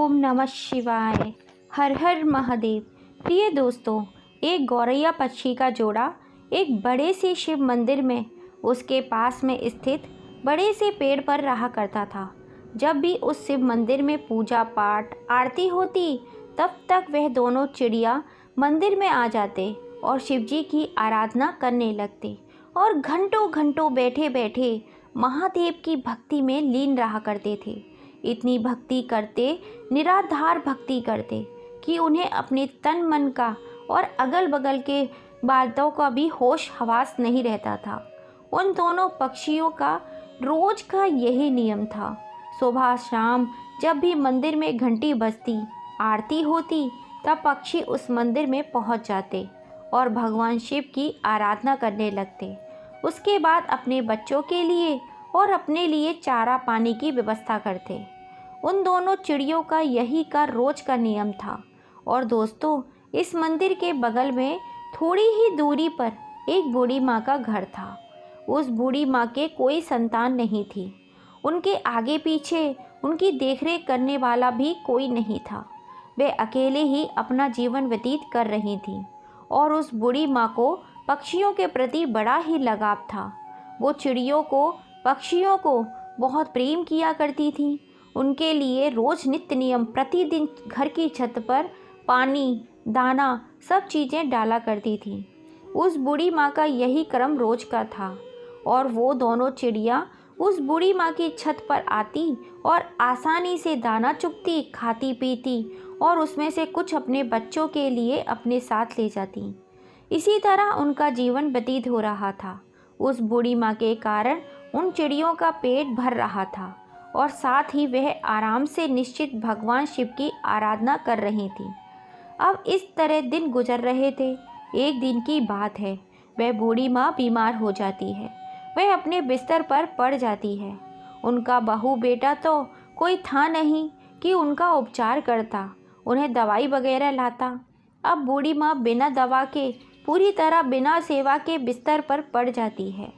ओम नमः शिवाय। हर हर महादेव। प्रिय दोस्तों, एक गौरैया पक्षी का जोड़ा एक बड़े से शिव मंदिर में उसके पास में स्थित बड़े से पेड़ पर रहा करता था। जब भी उस शिव मंदिर में पूजा पाठ आरती होती, तब तक वह दोनों चिड़िया मंदिर में आ जाते और शिव जी की आराधना करने लगते और घंटों घंटों बैठे बैठे महादेव की भक्ति में लीन रहा करते थे। इतनी भक्ति करते, निराधार भक्ति करते कि उन्हें अपने तन मन का और अगल बगल के बातों का भी होश हवास नहीं रहता था। उन दोनों पक्षियों का रोज का यही नियम था। सुबह शाम जब भी मंदिर में घंटी बजती, आरती होती, तब पक्षी उस मंदिर में पहुंच जाते और भगवान शिव की आराधना करने लगते। उसके बाद अपने बच्चों के लिए और अपने लिए चारा पानी की व्यवस्था करते। उन दोनों चिड़ियों का यही का रोज का नियम था। और दोस्तों, इस मंदिर के बगल में थोड़ी ही दूरी पर एक बूढ़ी माँ का घर था। उस बूढ़ी माँ के कोई संतान नहीं थी। उनके आगे पीछे उनकी देखरेख करने वाला भी कोई नहीं था। वे अकेले ही अपना जीवन व्यतीत कर रही थीं और उस बूढ़ी माँ को पक्षियों के प्रति बड़ा ही लगाव था। वो चिड़ियों को, पक्षियों को बहुत प्रेम किया करती थी। उनके लिए रोज नित्य नियम प्रतिदिन घर की छत पर पानी, दाना सब चीज़ें डाला करती थी। उस बूढ़ी माँ का यही क्रम रोज का था और वो दोनों चिड़िया उस बूढ़ी माँ की छत पर आती और आसानी से दाना चुगती, खाती पीती और उसमें से कुछ अपने बच्चों के लिए अपने साथ ले जाती। इसी तरह उनका जीवन व्यतीत हो रहा था। उस बूढ़ी माँ के कारण उन चिड़ियों का पेट भर रहा था और साथ ही वह आराम से निश्चित भगवान शिव की आराधना कर रही थी। अब इस तरह दिन गुजर रहे थे। एक दिन की बात है, वह बूढ़ी माँ बीमार हो जाती है। वह अपने बिस्तर पर पड़ जाती है। उनका बहू बेटा तो कोई था नहीं कि उनका उपचार करता, उन्हें दवाई वगैरह लाता। अब बूढ़ी माँ बिना दवा के, पूरी तरह बिना सेवा के बिस्तर पर पड़ जाती है।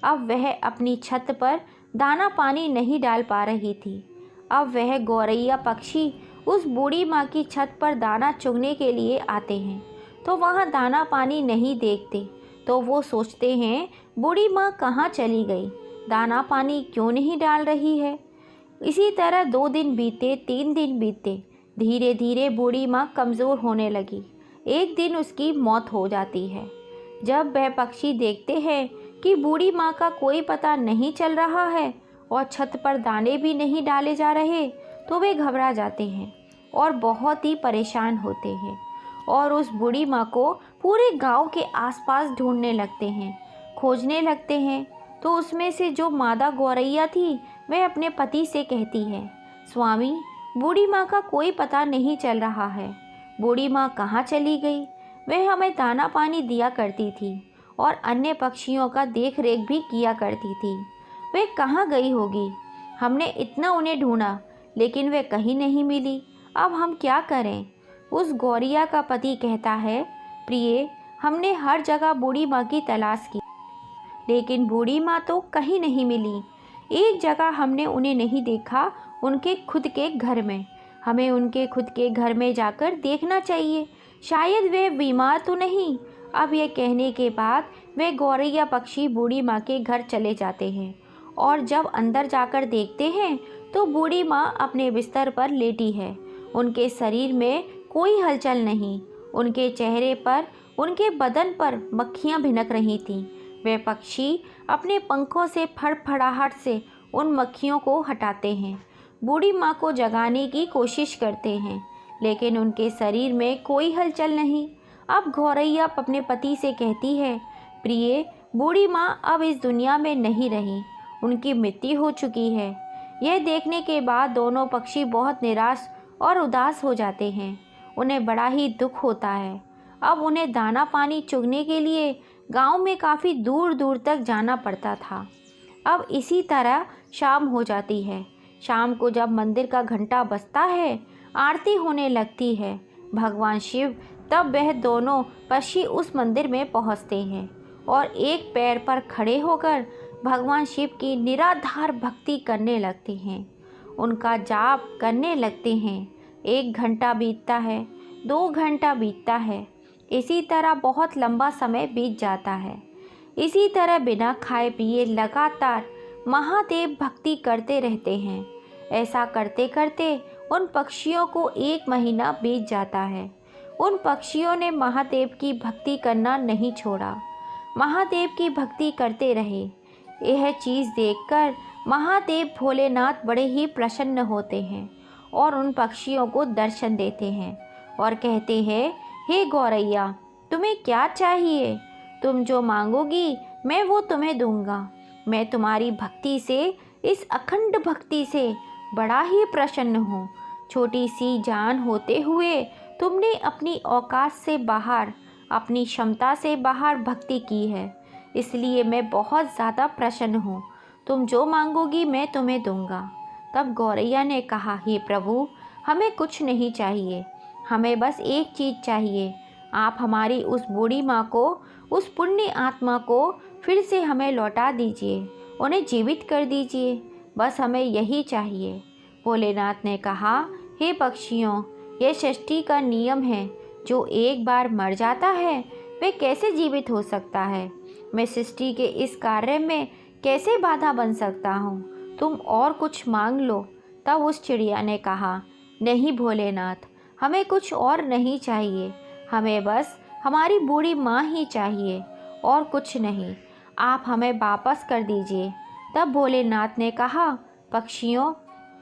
अब वह अपनी छत पर दाना पानी नहीं डाल पा रही थी। अब वह गौरैया पक्षी उस बूढ़ी माँ की छत पर दाना चुगने के लिए आते हैं, तो वहाँ दाना पानी नहीं देखते। तो वो सोचते हैं, बूढ़ी माँ कहाँ चली गई, दाना पानी क्यों नहीं डाल रही है। इसी तरह 2 दिन बीते, 3 दिन बीते। धीरे धीरे बूढ़ी माँ कमज़ोर होने लगी। एक दिन उसकी मौत हो जाती है। जब वह पक्षी देखते हैं कि बूढ़ी माँ का कोई पता नहीं चल रहा है और छत पर दाने भी नहीं डाले जा रहे, तो वे घबरा जाते हैं और बहुत ही परेशान होते हैं और उस बूढ़ी माँ को पूरे गांव के आसपास ढूंढने लगते हैं, खोजने लगते हैं। तो उसमें से जो मादा गौरैया थी, वह अपने पति से कहती है, स्वामी, बूढ़ी माँ का कोई पता नहीं चल रहा है। बूढ़ी माँ कहाँ चली गई? वह हमें दाना पानी दिया करती थी और अन्य पक्षियों का देख रेख भी किया करती थी। वे कहाँ गई होगी? हमने इतना उन्हें ढूंढा, लेकिन वे कहीं नहीं मिली। अब हम क्या करें? उस गौरैया का पति कहता है, प्रिय, हमने हर जगह बूढ़ी माँ की तलाश की, लेकिन बूढ़ी माँ तो कहीं नहीं मिली। एक जगह हमने उन्हें नहीं देखा, उनके खुद के घर में। हमें उनके खुद के घर में जाकर देखना चाहिए, शायद वे बीमार तो नहीं। अब यह कहने के बाद वे गौरैया पक्षी बूढ़ी माँ के घर चले जाते हैं और जब अंदर जाकर देखते हैं तो बूढ़ी माँ अपने बिस्तर पर लेटी है। उनके शरीर में कोई हलचल नहीं। उनके चेहरे पर, उनके बदन पर मक्खियाँ भिनक रही थीं। वे पक्षी अपने पंखों से फड़फड़ाहट से उन मक्खियों को हटाते हैं, बूढ़ी माँ को जगाने की कोशिश करते हैं, लेकिन उनके शरीर में कोई हलचल नहीं। अब गौरैया अपने पति से कहती है, प्रिय, बूढ़ी माँ अब इस दुनिया में नहीं रही, उनकी मृत्यु हो चुकी है। यह देखने के बाद दोनों पक्षी बहुत निराश और उदास हो जाते हैं। उन्हें बड़ा ही दुख होता है। अब उन्हें दाना पानी चुगने के लिए गांव में काफ़ी दूर दूर तक जाना पड़ता था। अब इसी तरह शाम हो जाती है। शाम को जब मंदिर का घंटा बजता है, आरती होने लगती है भगवान शिव, तब वह दोनों पक्षी उस मंदिर में पहुंचते हैं और एक पैर पर खड़े होकर भगवान शिव की निराधार भक्ति करने लगते हैं। उनका जाप करने लगते हैं। 1 घंटा बीतता है, 2 घंटा बीतता है। इसी तरह बहुत लंबा समय बीत जाता है। इसी तरह बिना खाए पिए लगातार महादेव भक्ति करते रहते हैं। ऐसा करते करते उन पक्षियों को 1 महीना बीत जाता है। उन पक्षियों ने महादेव की भक्ति करना नहीं छोड़ा, महादेव की भक्ति करते रहे। यह चीज़ देखकर महादेव भोलेनाथ बड़े ही प्रसन्न होते हैं और उन पक्षियों को दर्शन देते हैं और कहते हैं, हे गौरैया, तुम्हें क्या चाहिए? तुम जो मांगोगी मैं वो तुम्हें दूंगा। मैं तुम्हारी भक्ति से, इस अखंड भक्ति से बड़ा ही प्रसन्न हूँ। छोटी सी जान होते हुए तुमने अपनी औकात से बाहर, अपनी क्षमता से बाहर भक्ति की है, इसलिए मैं बहुत ज़्यादा प्रसन्न हूँ। तुम जो मांगोगी मैं तुम्हें दूंगा। तब गौरैया ने कहा, हे प्रभु, हमें कुछ नहीं चाहिए, हमें बस एक चीज़ चाहिए। आप हमारी उस बूढ़ी माँ को, उस पुण्य आत्मा को फिर से हमें लौटा दीजिए, उन्हें जीवित कर दीजिए, बस हमें यही चाहिए। भोलेनाथ ने कहा, हे पक्षियों, यह सृष्टि का नियम है, जो एक बार मर जाता है वह कैसे जीवित हो सकता है? मैं सृष्टि के इस कार्य में कैसे बाधा बन सकता हूँ? तुम और कुछ मांग लो। तब उस चिड़िया ने कहा, नहीं भोलेनाथ, हमें कुछ और नहीं चाहिए, हमें बस हमारी बूढ़ी माँ ही चाहिए और कुछ नहीं। आप हमें वापस कर दीजिए। तब भोलेनाथ ने कहा, पक्षियों,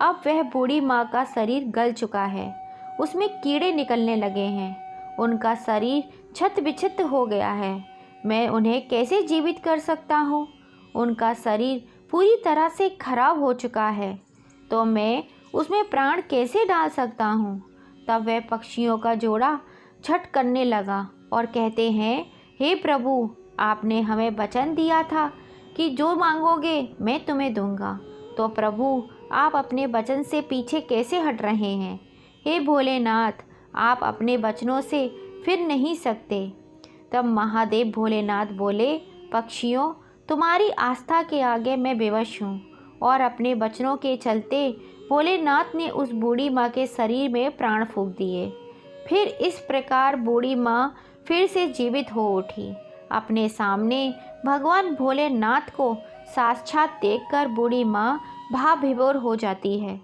अब वह बूढ़ी माँ का शरीर गल चुका है, उसमें कीड़े निकलने लगे हैं, उनका शरीर छत बिछत हो गया है। मैं उन्हें कैसे जीवित कर सकता हूँ? उनका शरीर पूरी तरह से खराब हो चुका है, तो मैं उसमें प्राण कैसे डाल सकता हूँ? तब वह पक्षियों का जोड़ा छट करने लगा और कहते हैं, हे प्रभु, आपने हमें वचन दिया था कि जो मांगोगे मैं तुम्हें दूंगा, तो प्रभु आप अपने वचन से पीछे कैसे हट रहे हैं? हे भोलेनाथ, आप अपने वचनों से फिर नहीं सकते। तब महादेव भोलेनाथ बोले, पक्षियों, तुम्हारी आस्था के आगे मैं विवश हूँ। और अपने वचनों के चलते भोलेनाथ ने उस बूढ़ी माँ के शरीर में प्राण फूंक दिए। फिर इस प्रकार बूढ़ी माँ फिर से जीवित हो उठी। अपने सामने भगवान भोलेनाथ को साक्षात देखकर बूढ़ी माँ भाव विभोर हो जाती है।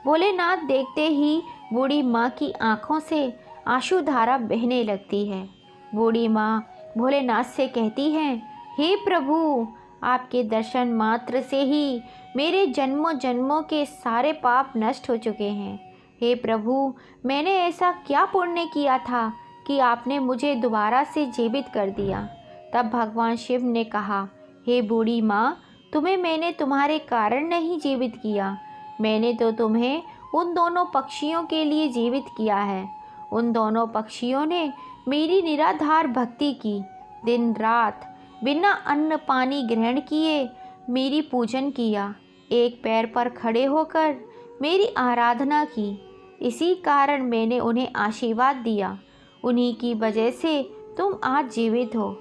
भोलेनाथ देखते ही बूढ़ी माँ की आंखों से आंसू धारा बहने लगती है। बूढ़ी माँ भोलेनाथ से कहती हैं, हे प्रभु, आपके दर्शन मात्र से ही मेरे जन्मों जन्मों के सारे पाप नष्ट हो चुके हैं। हे प्रभु, मैंने ऐसा क्या पुण्य किया था कि आपने मुझे दोबारा से जीवित कर दिया? तब भगवान शिव ने कहा, हे बूढ़ी माँ, तुम्हें मैंने तुम्हारे कारण नहीं जीवित किया, मैंने तो तुम्हें उन दोनों पक्षियों के लिए जीवित किया है। उन दोनों पक्षियों ने मेरी निराधार भक्ति की, दिन रात बिना अन्न पानी ग्रहण किए मेरी पूजन किया, एक पैर पर खड़े होकर मेरी आराधना की। इसी कारण मैंने उन्हें आशीर्वाद दिया। उन्हीं की वजह से तुम आज जीवित हो,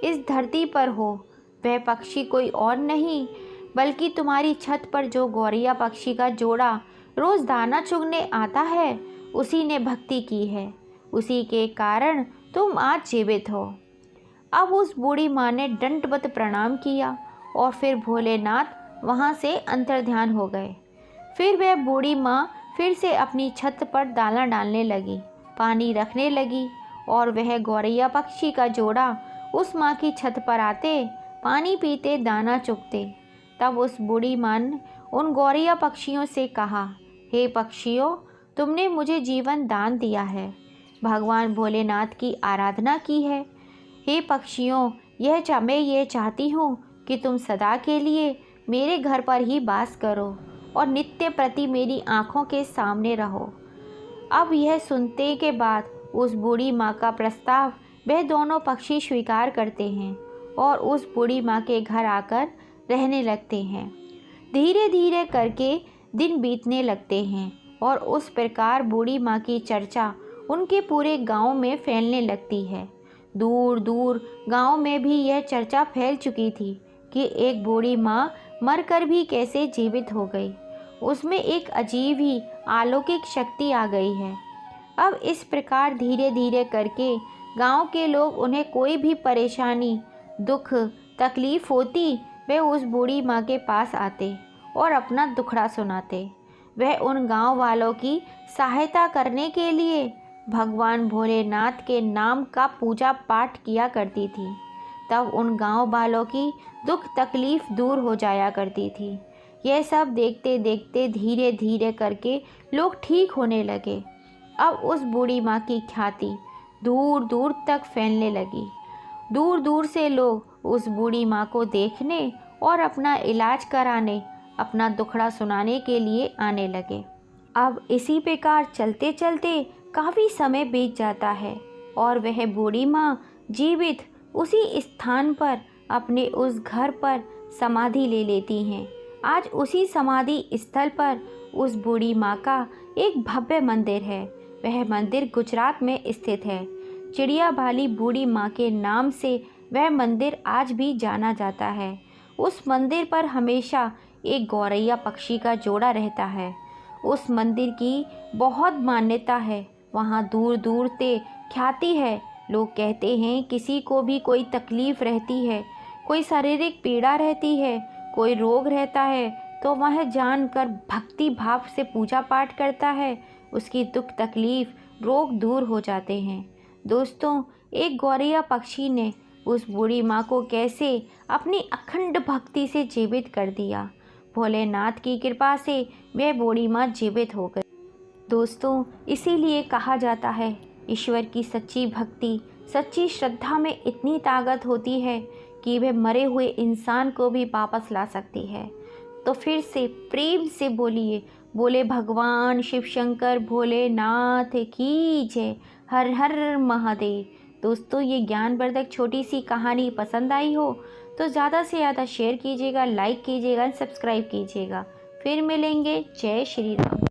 इस धरती पर हो। वह पक्षी कोई और नहीं बल्कि तुम्हारी छत पर जो गौरैया पक्षी का जोड़ा रोज़ दाना चुगने आता है, उसी ने भक्ति की है, उसी के कारण तुम आज जीवित हो। अब उस बूढ़ी माँ ने दंडवत प्रणाम किया और फिर भोलेनाथ वहाँ से अंतर्ध्यान हो गए। फिर वह बूढ़ी माँ फिर से अपनी छत पर दाना डालने लगी, पानी रखने लगी और वह गौरैया पक्षी का जोड़ा उस माँ की छत पर आते, पानी पीते, दाना चुगते। तब उस बूढ़ी माँ ने उन गौरैया पक्षियों से कहा, हे पक्षियों, तुमने मुझे जीवन दान दिया है, भगवान भोलेनाथ की आराधना की है। हे पक्षियों, मैं ये चाहती हूँ कि तुम सदा के लिए मेरे घर पर ही वास करो और नित्य प्रति मेरी आँखों के सामने रहो। अब यह सुनने के बाद उस बूढ़ी माँ का प्रस्ताव वह दोनों पक्षी स्वीकार करते हैं और उस बूढ़ी माँ के घर आकर रहने लगते हैं। धीरे धीरे करके दिन बीतने लगते हैं और उस प्रकार बूढ़ी माँ की चर्चा उनके पूरे गांव में फैलने लगती है। दूर दूर गांव में भी यह चर्चा फैल चुकी थी कि एक बूढ़ी माँ मरकर भी कैसे जीवित हो गई। उसमें एक अजीब ही अलौकिक शक्ति आ गई है। अब इस प्रकार धीरे धीरे करके गांव के लोग उन्हें कोई भी परेशानी, दुख, तकलीफ़ होती, वे उस बूढ़ी माँ के पास आते और अपना दुखड़ा सुनाते। वह उन गांव वालों की सहायता करने के लिए भगवान भोलेनाथ के नाम का पूजा पाठ किया करती थी। तब उन गांव वालों की दुख तकलीफ़ दूर हो जाया करती थी। यह सब देखते देखते धीरे धीरे करके लोग ठीक होने लगे। अब उस बूढ़ी माँ की ख्याति दूर दूर तक फैलने लगी। दूर दूर से लोग उस बूढ़ी माँ को देखने और अपना इलाज कराने, अपना दुखड़ा सुनाने के लिए आने लगे। अब इसी प्रकार चलते चलते काफ़ी समय बीत जाता है और वह बूढ़ी माँ जीवित उसी स्थान पर अपने उस घर पर समाधि ले लेती हैं। आज उसी समाधि स्थल पर उस बूढ़ी माँ का एक भव्य मंदिर है। वह मंदिर गुजरात में स्थित है। चिड़िया वाली बूढ़ी माँ के नाम से वह मंदिर आज भी जाना जाता है। उस मंदिर पर हमेशा एक गौरैया पक्षी का जोड़ा रहता है। उस मंदिर की बहुत मान्यता है। वहाँ दूर दूर से ख्याति है। लोग कहते हैं किसी को भी कोई तकलीफ़ रहती है, कोई शारीरिक पीड़ा रहती है, कोई रोग रहता है, तो वह जानकर भक्ति भाव से पूजा पाठ करता है, उसकी दुख तकलीफ़ रोग दूर हो जाते हैं। दोस्तों, एक गौरैया पक्षी ने उस बूढ़ी माँ को कैसे अपनी अखंड भक्ति से जीवित कर दिया। भोलेनाथ की कृपा से वह बूढ़ी माँ जीवित हो गई। दोस्तों, इसीलिए कहा जाता है ईश्वर की सच्ची भक्ति, सच्ची श्रद्धा में इतनी ताकत होती है कि वह मरे हुए इंसान को भी वापस ला सकती है। तो फिर से प्रेम से बोलिए, बोले भगवान शिव शंकर भोलेनाथ की जय। हर हर महादेव। दोस्तों, ये ज्ञानवर्धक छोटी सी कहानी पसंद आई हो तो ज़्यादा से ज़्यादा शेयर कीजिएगा, लाइक कीजिएगा, सब्सक्राइब कीजिएगा। फिर मिलेंगे। जय श्री राम।